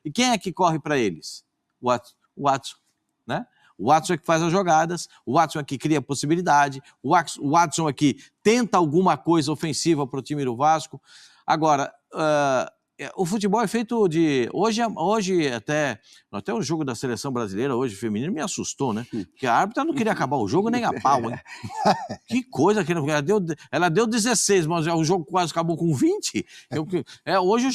E quem é que corre para eles? O Watson, né? O Watson é que faz as jogadas, o Watson é que cria possibilidade, o Watson é que tenta alguma coisa ofensiva para o time do Vasco. Agora, o futebol é feito de... Hoje até o jogo da seleção brasileira, hoje feminino, me assustou, né? Porque a árbitra não queria acabar o jogo nem a pau, hein? Que coisa que ela deu 16, mas o jogo quase acabou com 20. Hoje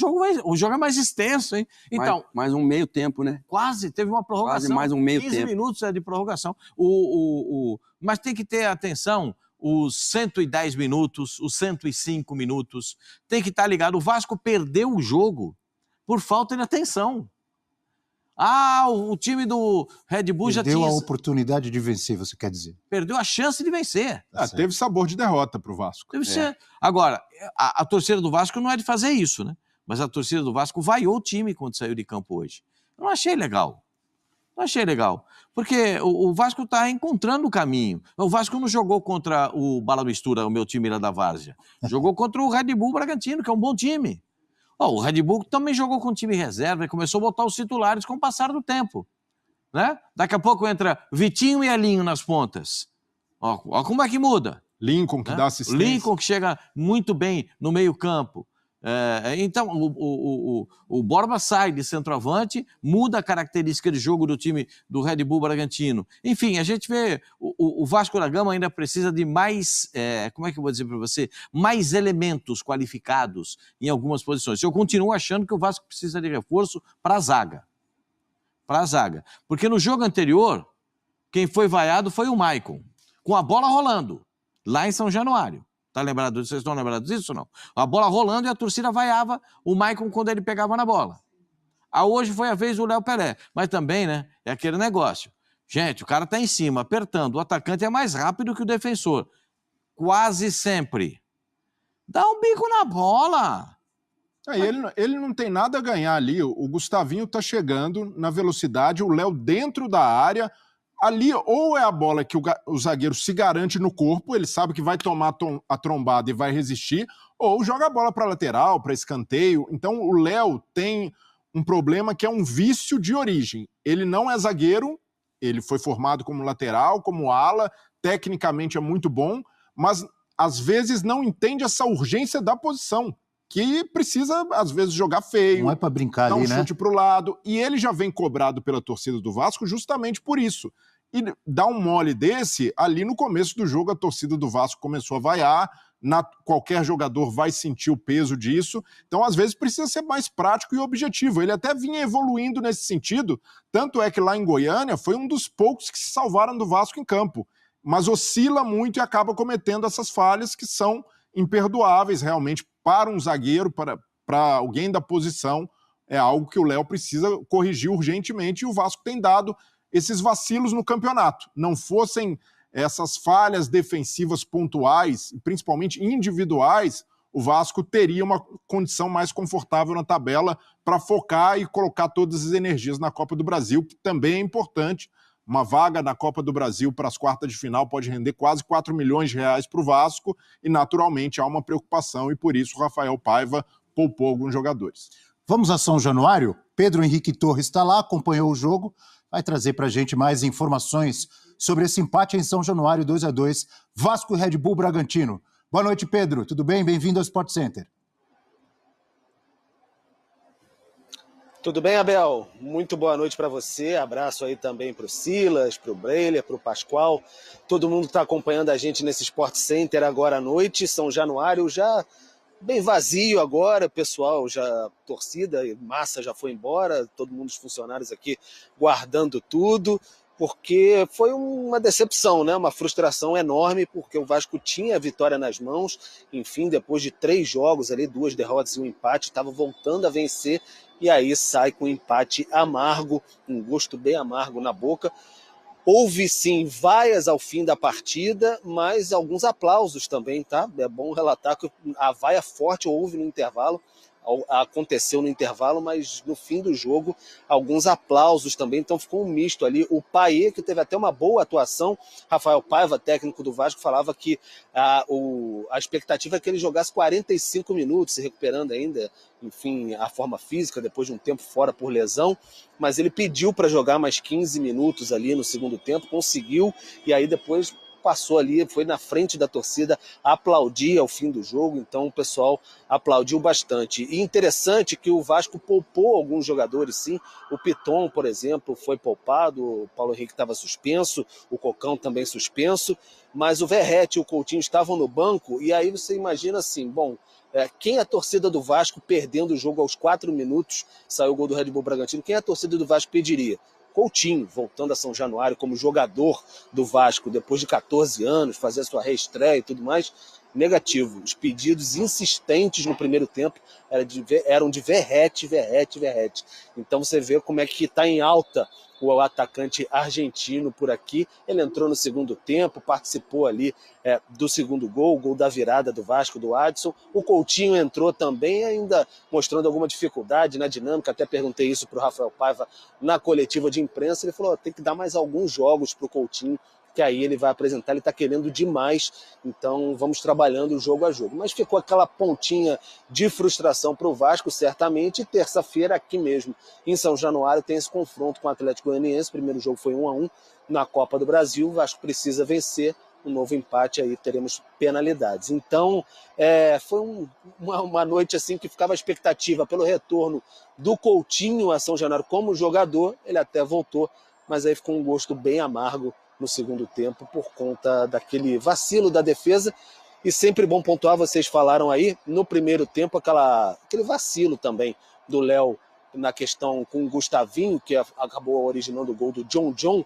o jogo é mais extenso, hein? Então, mais um meio tempo, né? Quase, teve uma prorrogação. Quase mais um meio 15 tempo. minutos de prorrogação. Mas tem que ter atenção, os 110 minutos, os 105 minutos, tem que estar ligado. O Vasco perdeu o jogo por falta de atenção. O time do Red Bull já tinha... Perdeu a oportunidade de vencer, você quer dizer? Perdeu a chance de vencer. Teve sabor de derrota pro Vasco. Deve ser. Agora, a torcida do Vasco não é de fazer isso, né? Mas a torcida do Vasco vaiou o time quando saiu de campo hoje. Eu não achei legal. Porque o Vasco está encontrando o caminho. O Vasco não jogou contra o Bala Mistura, o meu time lá da Várzea. Jogou contra o Red Bull Bragantino, que é um bom time. O Red Bull também jogou com time reserva e começou a botar os titulares com o passar do tempo. Né? Daqui a pouco entra Vitinho e Elinho nas pontas. Ó como é que muda. Lincoln, que dá assistência. Lincoln, que chega muito bem no meio-campo. Então, o Borba sai de centroavante, muda a característica de jogo do time do Red Bull Bragantino. Enfim, a gente vê o Vasco da Gama ainda precisa de mais, como é que eu vou dizer para você, mais elementos qualificados em algumas posições. Eu continuo achando que o Vasco precisa de reforço para a zaga. Porque no jogo anterior, quem foi vaiado foi o Maicon, com a bola rolando, lá em São Januário. Vocês estão lembrados disso ou não? A bola rolando e a torcida vaiava o Maicon quando ele pegava na bola. Hoje foi a vez do Léo Pelé. Mas também, né, é aquele negócio. Gente, o cara tá em cima, apertando. O atacante é mais rápido que o defensor. Quase sempre. Dá um bico na bola. Ele não tem nada a ganhar ali. O Gustavinho tá chegando na velocidade, o Léo dentro da área... Ali, ou é a bola que o zagueiro se garante no corpo, ele sabe que vai tomar a trombada e vai resistir, ou joga a bola para lateral, para escanteio. Então, o Léo tem um problema que é um vício de origem. Ele não é zagueiro, ele foi formado como lateral, como ala, tecnicamente é muito bom, mas às vezes não entende essa urgência da posição, que precisa, às vezes, jogar feio. Não é para brincar dar ali, um chute pro lado. E ele já vem cobrado pela torcida do Vasco justamente por isso. E dar um mole desse, ali no começo do jogo, a torcida do Vasco começou a vaiar, qualquer jogador vai sentir o peso disso. Então, às vezes, precisa ser mais prático e objetivo. Ele até vinha evoluindo nesse sentido, tanto é que lá em Goiânia foi um dos poucos que se salvaram do Vasco em campo. Mas oscila muito e acaba cometendo essas falhas que são imperdoáveis, realmente, para um zagueiro, para alguém da posição. É algo que o Léo precisa corrigir urgentemente e o Vasco tem dado esses vacilos no campeonato. Não fossem essas falhas defensivas pontuais, principalmente individuais, o Vasco teria uma condição mais confortável na tabela para focar e colocar todas as energias na Copa do Brasil, que também é importante. Uma vaga na Copa do Brasil para as quartas de final pode render quase 4 milhões de reais para o Vasco e, naturalmente, há uma preocupação e, por isso, o Rafael Paiva poupou alguns jogadores. Vamos a São Januário? Pedro Henrique Torres está lá, acompanhou o jogo, vai trazer para a gente mais informações sobre esse empate em São Januário, 2-2, Vasco e Red Bull Bragantino. Boa noite, Pedro. Tudo bem? Bem-vindo ao Sport Center. Tudo bem, Abel? Muito boa noite para você. Abraço aí também para o Silas, para o Breiler, para o Pascoal. Todo mundo que está acompanhando a gente nesse Sport Center agora à noite. São Januário já bem vazio agora, pessoal, já torcida, massa já foi embora, todo mundo, os funcionários aqui guardando tudo, porque foi uma decepção, né? Uma frustração enorme, porque o Vasco tinha a vitória nas mãos, enfim, depois de 3 jogos ali, 2 derrotas e um empate, estava voltando a vencer, e aí sai com um empate amargo, um gosto bem amargo na boca. Houve sim vaias ao fim da partida, mas alguns aplausos também, tá? É bom relatar que a vaia forte houve no intervalo aconteceu no intervalo, mas no fim do jogo, alguns aplausos também, então ficou um misto ali. O Payet, que teve até uma boa atuação, Rafael Paiva, técnico do Vasco, falava que a expectativa é que ele jogasse 45 minutos, se recuperando ainda, enfim, a forma física, depois de um tempo fora por lesão, mas ele pediu para jogar mais 15 minutos ali no segundo tempo, conseguiu, e aí depois passou ali, foi na frente da torcida, aplaudir ao fim do jogo, então o pessoal aplaudiu bastante. E interessante que o Vasco poupou alguns jogadores, sim. O Piton, por exemplo, foi poupado, o Paulo Henrique estava suspenso, o Cocão também suspenso, mas o Verratti e o Coutinho estavam no banco, e aí você imagina assim, bom, quem é a torcida do Vasco perdendo o jogo aos 4 minutos, saiu o gol do Red Bull Bragantino, quem a torcida do Vasco pediria? Coutinho, voltando a São Januário como jogador do Vasco, depois de 14 anos, fazer a sua reestreia e tudo mais, negativo. Os pedidos insistentes no primeiro tempo eram de Verratti. Então você vê como é que está em alta o atacante argentino por aqui. Ele entrou no segundo tempo, participou ali do segundo gol, o gol da virada do Vasco, do Adson. O Coutinho entrou também, ainda mostrando alguma dificuldade na dinâmica. Até perguntei isso para o Rafael Paiva na coletiva de imprensa. Ele falou, tem que dar mais alguns jogos para o Coutinho, que aí ele vai apresentar, ele está querendo demais, então vamos trabalhando jogo a jogo. Mas ficou aquela pontinha de frustração para o Vasco, certamente, e terça-feira aqui mesmo, em São Januário, tem esse confronto com o Atlético Goianiense. O primeiro jogo foi 1-1 na Copa do Brasil, o Vasco precisa vencer, um novo empate, aí teremos penalidades. Então, foi uma noite assim que ficava a expectativa pelo retorno do Coutinho a São Januário como jogador, ele até voltou, mas aí ficou um gosto bem amargo no segundo tempo, por conta daquele vacilo da defesa. E sempre bom pontuar, vocês falaram aí, no primeiro tempo, aquele vacilo também do Léo na questão com o Gustavinho, que acabou originando o gol do John.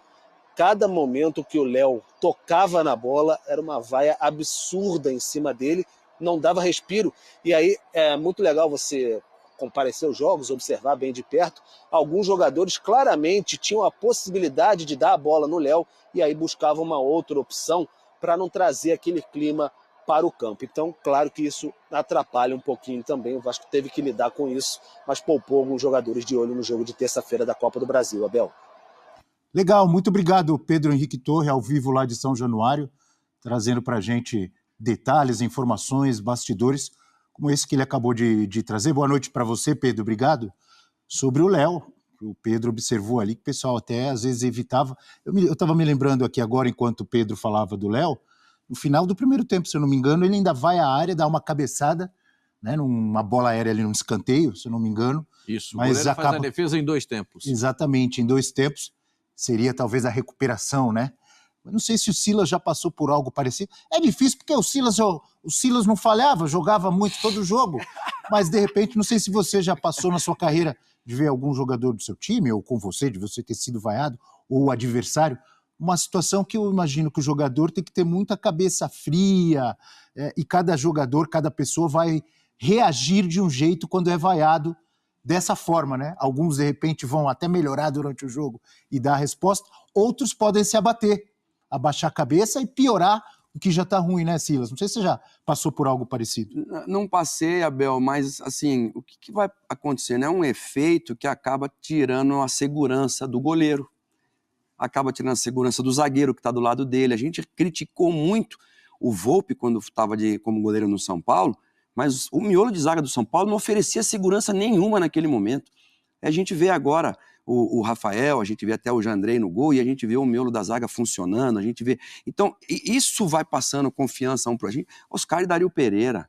Cada momento que o Léo tocava na bola, era uma vaia absurda em cima dele, não dava respiro. E aí é muito legal você comparecer aos jogos, observar bem de perto. Alguns jogadores claramente tinham a possibilidade de dar a bola no Léo e aí buscavam uma outra opção para não trazer aquele clima para o campo. Então, claro que isso atrapalha um pouquinho também. O Vasco teve que lidar com isso, mas poupou alguns jogadores de olho no jogo de terça-feira da Copa do Brasil, Abel. Legal, muito obrigado, Pedro Henrique Torre, ao vivo lá de São Januário, trazendo para a gente detalhes, informações, bastidores, como esse que ele acabou de trazer. Boa noite para você, Pedro, obrigado. Sobre o Léo, o Pedro observou ali que o pessoal até às vezes evitava. Eu estava me lembrando aqui agora, enquanto o Pedro falava do Léo, no final do primeiro tempo, se eu não me engano, ele ainda vai à área, dá uma cabeçada, né, numa bola aérea ali num escanteio, se eu não me engano. Isso, mas o goleiro faz a defesa em 2 tempos. Exatamente, em 2 tempos. Seria talvez a recuperação, né? Eu não sei se o Silas já passou por algo parecido. É difícil porque o Silas não falhava, jogava muito todo jogo, mas de repente, não sei se você já passou na sua carreira de ver algum jogador do seu time, ou com você, de você ter sido vaiado, ou o adversário, uma situação que eu imagino que o jogador tem que ter muita cabeça fria, e cada jogador, cada pessoa vai reagir de um jeito quando é vaiado dessa forma, né? Alguns, de repente, vão até melhorar durante o jogo e dar a resposta, outros podem se abaixar a cabeça e piorar o que já está ruim, né, Silas? Não sei se você já passou por algo parecido. Não passei, Abel, mas, assim, o que vai acontecer, né? É um efeito que acaba tirando a segurança do goleiro, acaba tirando a segurança do zagueiro que está do lado dele. A gente criticou muito o Volpi quando estava como goleiro no São Paulo, mas o miolo de zaga do São Paulo não oferecia segurança nenhuma naquele momento. A gente vê agora o Rafael, a gente vê até o Jandrei no gol, e a gente vê o miolo da zaga funcionando, a gente vê... Então, isso vai passando confiança um para a gente. Oscar e Dario Pereira.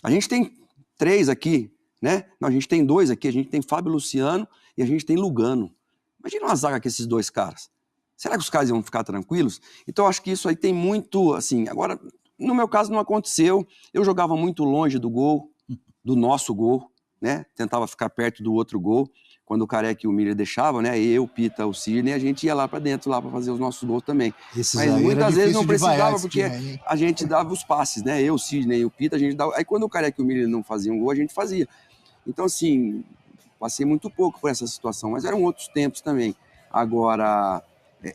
A gente tem 3 aqui, né? Não, a gente tem 2 aqui, a gente tem Fábio Luciano e a gente tem Lugano. Imagina uma zaga com esses 2 caras. Será que os caras iam ficar tranquilos? Então, eu acho que isso aí tem muito, assim... Agora, no meu caso, não aconteceu. Eu jogava muito longe do gol, do nosso gol, né? Tentava ficar perto do outro gol. Quando o Careca e o Miller deixavam, né? Eu, o Pita, o Sidney, a gente ia lá para dentro lá para fazer os nossos gols também. Mas muitas vezes não precisava, porque a gente dava os passes, né? Eu, o Sidney e o Pita, a gente dava... Aí quando o Careca e o Miller não faziam gol, a gente fazia. Então, assim, passei muito pouco por essa situação, mas eram outros tempos também. Agora...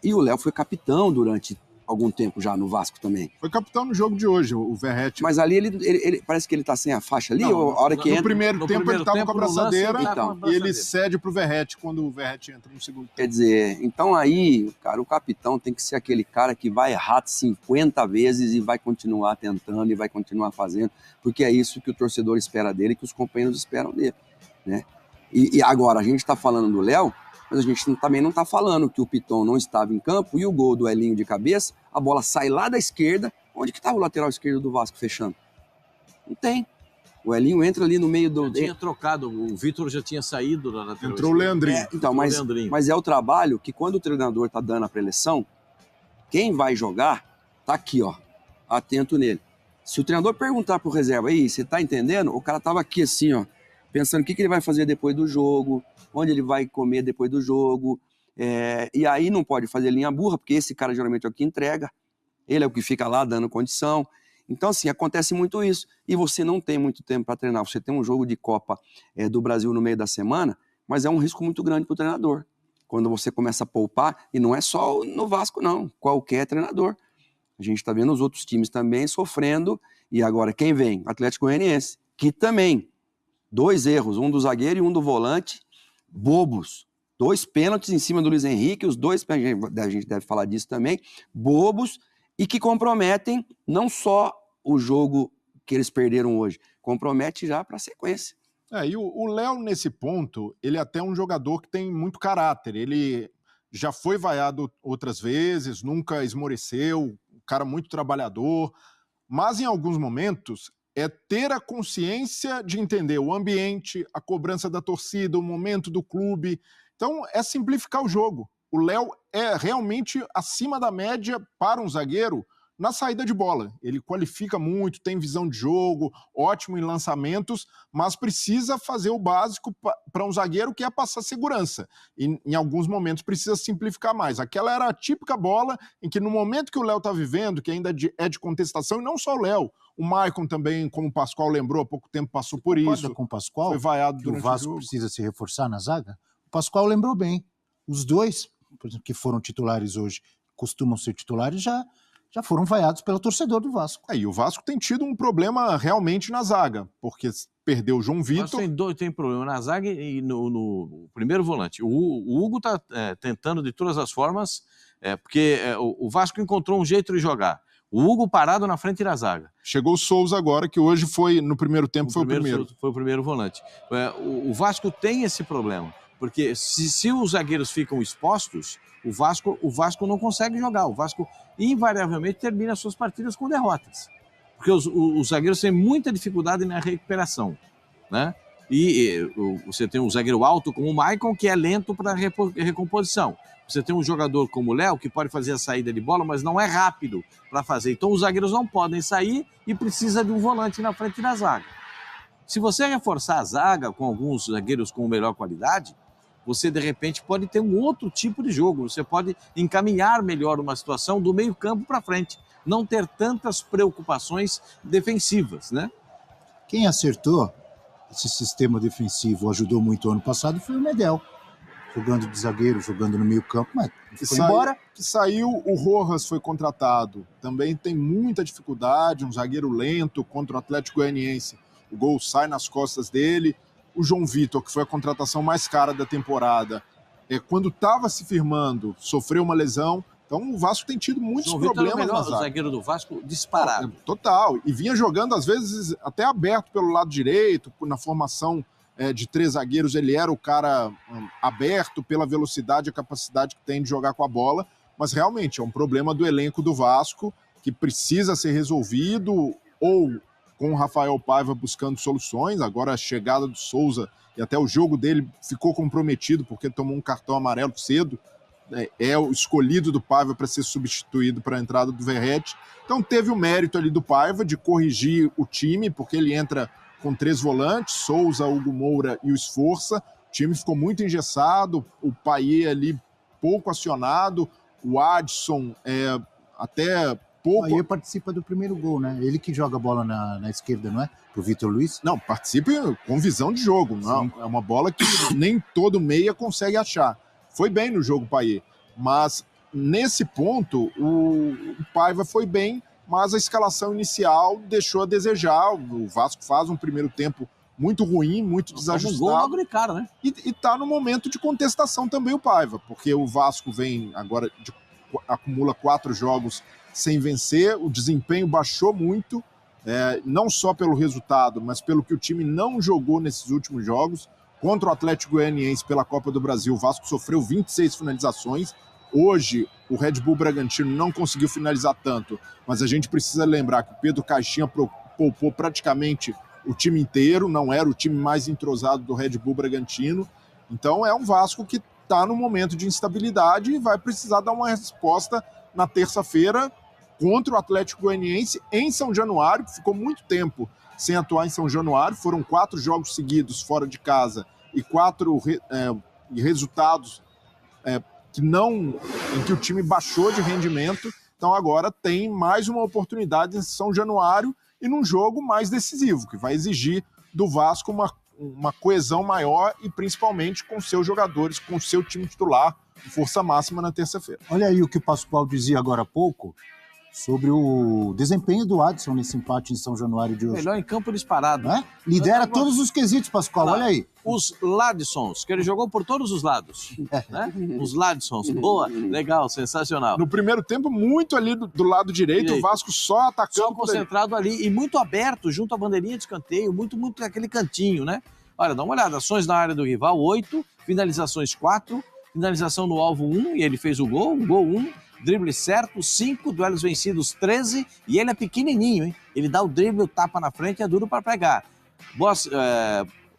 E o Léo foi capitão durante algum tempo já no Vasco também. Foi capitão no jogo de hoje, o Verratti. Mas ali ele parece que ele tá sem a faixa ali, Não, ou a hora que entra... No primeiro tempo ele estava com a braçadeira, então, e ele cede pro Verratti quando o Verratti entra no segundo tempo. Quer dizer, então aí, cara, o capitão tem que ser aquele cara que vai errar 50 vezes e vai continuar tentando e vai continuar fazendo, porque é isso que o torcedor espera dele e que os companheiros esperam dele, né? E agora, a gente está falando do Léo, mas a gente também não está falando que o Piton não estava em campo e o gol do Elinho de cabeça, a bola sai lá da esquerda. Onde que estava o lateral esquerdo do Vasco fechando? Não tem. O Elinho entra ali no meio do... Já tinha trocado, o Vitor já tinha saído da lateral. Entrou o Leandrinho. Então, mas é o trabalho que quando o treinador está dando a preleção, quem vai jogar tá aqui, ó, atento nele. Se o treinador perguntar pro reserva, aí, você tá entendendo? O cara tava aqui assim, ó, pensando o que ele vai fazer depois do jogo, onde ele vai comer depois do jogo, e aí não pode fazer linha burra, porque esse cara geralmente é o que entrega, ele é o que fica lá dando condição. Então, assim, acontece muito isso. E você não tem muito tempo para treinar. Você tem um jogo de Copa do Brasil no meio da semana, mas é um risco muito grande para o treinador. Quando você começa a poupar, e não é só no Vasco, não, qualquer treinador. A gente está vendo os outros times também sofrendo, e agora quem vem? Atlético Goianiense, que também, 2 erros, um do zagueiro e um do volante, bobos. 2 pênaltis em cima do Luiz Henrique, os 2, a gente deve falar disso também, bobos, e que comprometem não só o jogo que eles perderam hoje, compromete já para a sequência. E o Léo, nesse ponto, ele é até um jogador que tem muito caráter. Ele já foi vaiado outras vezes, nunca esmoreceu, um cara muito trabalhador, mas em alguns momentos é ter a consciência de entender o ambiente, a cobrança da torcida, o momento do clube. Então, é simplificar o jogo. O Léo é realmente acima da média para um zagueiro na saída de bola. Ele qualifica muito, tem visão de jogo, ótimo em lançamentos, mas precisa fazer o básico para um zagueiro, que é passar segurança. E em alguns momentos precisa simplificar mais. Aquela era a típica bola em que no momento que o Léo está vivendo, que ainda é de contestação, e não só o Léo, o Maicon também, como o Pascoal lembrou, há pouco tempo passou por isso. Com o Pascoal, foi vaiado durante o Vasco o jogo. Precisa se reforçar na zaga? O Pascoal lembrou bem. Os 2, por exemplo, que foram titulares hoje, costumam ser titulares, já foram vaiados pelo torcedor do Vasco. E o Vasco tem tido um problema realmente na zaga, porque perdeu o João Vitor. Tem problema na zaga e no primeiro volante. O Hugo está tentando de todas as formas, porque o Vasco encontrou um jeito de jogar. O Hugo parado na frente da zaga. Chegou o Souza agora, que hoje foi, no primeiro tempo, foi o primeiro. Foi o primeiro volante. O Vasco tem esse problema, porque se os zagueiros ficam expostos, o Vasco não consegue jogar. O Vasco invariavelmente termina suas partidas com derrotas. Porque os zagueiros têm muita dificuldade na recuperação, né? E você tem um zagueiro alto como o Maicon, que é lento para recomposição. Você tem um jogador como o Léo, que pode fazer a saída de bola, mas não é rápido para fazer. Então os zagueiros não podem sair e precisa de um volante na frente da zaga. Se você reforçar a zaga com alguns zagueiros com melhor qualidade, você, de repente, pode ter um outro tipo de jogo. Você pode encaminhar melhor uma situação do meio campo para frente. Não ter tantas preocupações defensivas, né? Quem acertou esse sistema defensivo, ajudou muito ano passado, foi o Medel. Jogando de zagueiro, jogando no meio campo, mas foi embora. Que saiu, o Rojas foi contratado. Também tem muita dificuldade, um zagueiro lento contra o Atlético Goianiense. O gol sai nas costas dele. O João Vitor, que foi a contratação mais cara da temporada, quando estava se firmando, sofreu uma lesão. Então o Vasco tem tido muitos problemas na zaga. O zagueiro do Vasco disparado. Total. E vinha jogando, às vezes, até aberto pelo lado direito, na formação de 3 zagueiros. Ele era o cara aberto pela velocidade e capacidade que tem de jogar com a bola. Mas realmente é um problema do elenco do Vasco que precisa ser resolvido, ou com o Rafael Paiva buscando soluções. Agora a chegada do Souza e até o jogo dele ficou comprometido porque tomou um cartão amarelo cedo. É o escolhido do Paiva para ser substituído para a entrada do Verratti. Então teve o mérito ali do Paiva de corrigir o time, porque ele entra com 3 volantes, Souza, Hugo Moura e o Esforça. O time ficou muito engessado, o Payet ali pouco acionado, o Adson até pouco... Aí participa do primeiro gol, né? Ele que joga a bola na esquerda, não é? Pro Vitor Luiz. Não, participa com visão de jogo. Não, é uma bola que nem todo meia consegue achar. Foi bem no jogo, Payet. Mas nesse ponto, o Paiva foi bem, mas a escalação inicial deixou a desejar. O Vasco faz um primeiro tempo muito ruim, muito desajustado. Um gol logo de cara, né? E está no momento de contestação também o Paiva, porque o Vasco vem agora, acumula 4 jogos sem vencer, o desempenho baixou muito, não só pelo resultado, mas pelo que o time não jogou nesses últimos jogos. Contra o Atlético Goianiense pela Copa do Brasil, o Vasco sofreu 26 finalizações. Hoje, o Red Bull Bragantino não conseguiu finalizar tanto, mas a gente precisa lembrar que o Pedro Caixinha poupou praticamente o time inteiro, não era o time mais entrosado do Red Bull Bragantino. Então é um Vasco que está no momento de instabilidade e vai precisar dar uma resposta na terça-feira contra o Atlético Goianiense em São Januário, que ficou muito tempo sem atuar em São Januário. Foram 4 jogos seguidos fora de casa e 4 resultados em que o time baixou de rendimento. Então agora tem mais uma oportunidade em São Januário e num jogo mais decisivo, que vai exigir do Vasco uma coesão maior e principalmente com seus jogadores, com seu time titular, força máxima na terça-feira. Olha aí o que o Pascoal dizia agora há pouco sobre o desempenho do Adson nesse empate em São Januário de hoje. Melhor em campo disparado. Né? Lidera todos os quesitos, Pascoal, olha aí. Os Ladsons, que ele jogou por todos os lados. Né? Os Ladsons, boa, legal, sensacional. No primeiro tempo, muito ali do lado direito, o Vasco só atacando. Só concentrado ali e muito aberto, junto à bandeirinha de escanteio, muito aquele cantinho, né? Olha, dá uma olhada, ações na área do rival, 8, finalizações 4, finalização no alvo 1, e ele fez o gol 1, drible certo, 5, duelos vencidos 13, e ele é pequenininho, hein? Ele dá o drible, o tapa na frente, é duro para pegar.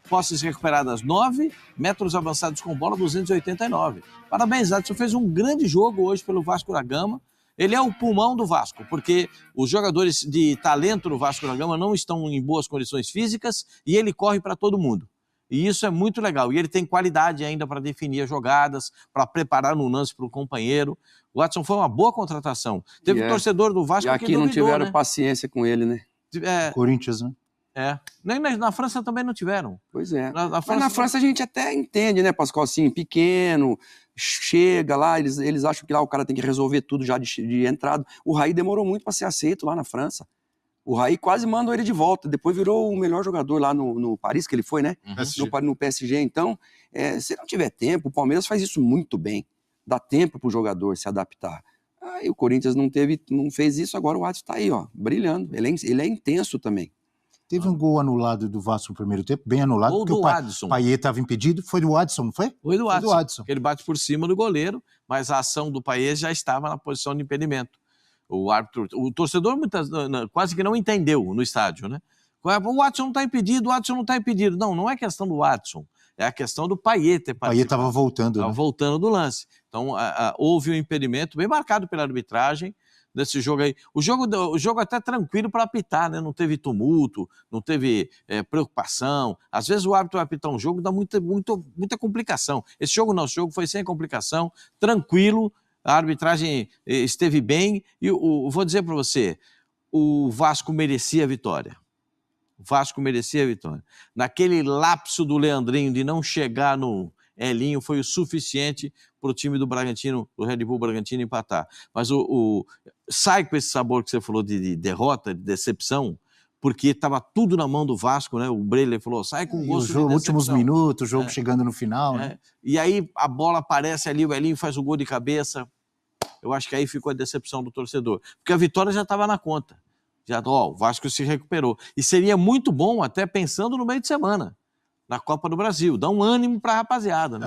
Posses recuperadas 9, metros avançados com bola 289. Parabéns, Adson fez um grande jogo hoje pelo Vasco da Gama. Ele é o pulmão do Vasco, porque os jogadores de talento do Vasco da Gama não estão em boas condições físicas e ele corre para todo mundo. E isso é muito legal. E ele tem qualidade ainda para definir as jogadas, para preparar no lance para o companheiro. O Adson foi uma boa contratação. Teve um torcedor do Vasco que duvidou, não tiveram né? paciência com ele, né? Corinthians, né? Nem na França também não tiveram. Pois é. Mas na França a gente até entende, né, Pascoal? Assim, pequeno, chega lá, eles acham que lá o cara tem que resolver tudo já de entrada. O Raí demorou muito para ser aceito lá na França. O Raí quase mandou ele de volta. Depois virou o melhor jogador lá no Paris, que ele foi, né? No PSG. Então, se não tiver tempo, o Palmeiras faz isso muito bem. Dá tempo pro jogador se adaptar. Aí o Corinthians não fez isso, agora o Adson tá aí, ó, brilhando. Ele é intenso também. Teve um gol anulado do Vasco no primeiro tempo, bem anulado, gol porque o Payet estava impedido. Foi do Adson, não foi? Foi do Adson. Ele bate por cima do goleiro, mas a ação do Payet já estava na posição de impedimento. O torcedor quase que não entendeu no estádio, né? O Adson não está impedido, o Adson não está impedido. Não é questão do Adson, é a questão do Payet ter participado. Payet estava voltando. Estava voltando do lance. Então, houve um impedimento bem marcado pela arbitragem desse jogo aí. O jogo até tranquilo para apitar, né? Não teve tumulto, não teve preocupação. Às vezes o árbitro vai apitar um jogo, dá muita complicação. Esse jogo foi sem complicação, tranquilo, a arbitragem esteve bem e vou dizer para você, o Vasco merecia a vitória. O Vasco merecia a vitória. Naquele lapso do Leandrinho de não chegar no Elinho foi o suficiente para o time do Bragantino, do Red Bull Bragantino empatar. Mas sai com esse sabor que você falou de derrota, de decepção, porque estava tudo na mão do Vasco, né? O Breler falou, sai com gosto de decepção. Últimos minutos, o jogo chegando no final. Né? E aí a bola aparece ali, o Elinho faz o gol de cabeça. Eu acho que aí ficou a decepção do torcedor. Porque a vitória já estava na conta. O Vasco se recuperou. E seria muito bom, até pensando no meio de semana, na Copa do Brasil. Dá um ânimo para a rapaziada, né?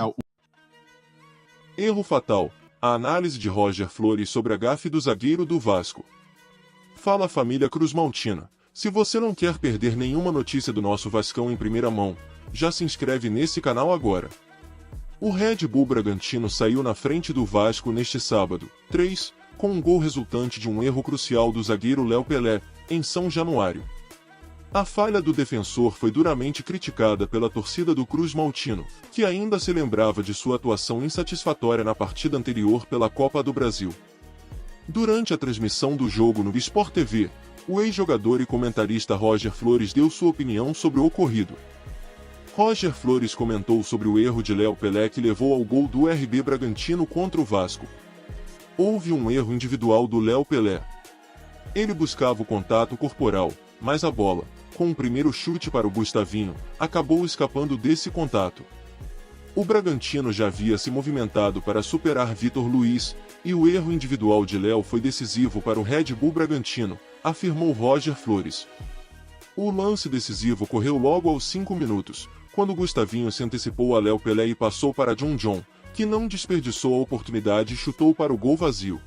Erro fatal. A análise de Roger Flores sobre a gafe do zagueiro do Vasco. Fala família Cruz Maltina. Se você não quer perder nenhuma notícia do nosso Vascão em primeira mão, já se inscreve nesse canal agora. O Red Bull Bragantino saiu na frente do Vasco neste sábado, 3, com um gol resultante de um erro crucial do zagueiro Léo Pelé, em São Januário. A falha do defensor foi duramente criticada pela torcida do Cruz Maltino, que ainda se lembrava de sua atuação insatisfatória na partida anterior pela Copa do Brasil. Durante a transmissão do jogo no Sport TV, o ex-jogador e comentarista Roger Flores deu sua opinião sobre o ocorrido. Roger Flores comentou sobre o erro de Léo Pelé que levou ao gol do RB Bragantino contra o Vasco. Houve um erro individual do Léo Pelé. Ele buscava o contato corporal, mas a bola, com o primeiro chute para o Gustavinho, acabou escapando desse contato. O Bragantino já havia se movimentado para superar Vitor Luiz, e o erro individual de Léo foi decisivo para o Red Bull Bragantino, afirmou Roger Flores. O lance decisivo ocorreu logo aos 5 minutos, quando Gustavinho se antecipou a Léo Pelé e passou para John, que não desperdiçou a oportunidade e chutou para o gol vazio.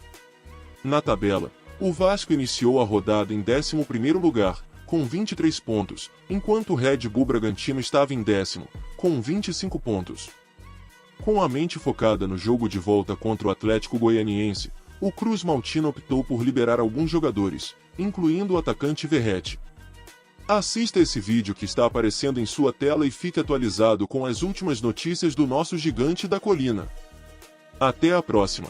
Na tabela, o Vasco iniciou a rodada em 11º lugar, com 23 pontos, enquanto o Red Bull Bragantino estava em 10º, com 25 pontos. Com a mente focada no jogo de volta contra o Atlético Goianiense, o Cruz Maltino optou por liberar alguns jogadores, incluindo o atacante Verratti. Assista esse vídeo que está aparecendo em sua tela e fique atualizado com as últimas notícias do nosso gigante da colina. Até a próxima!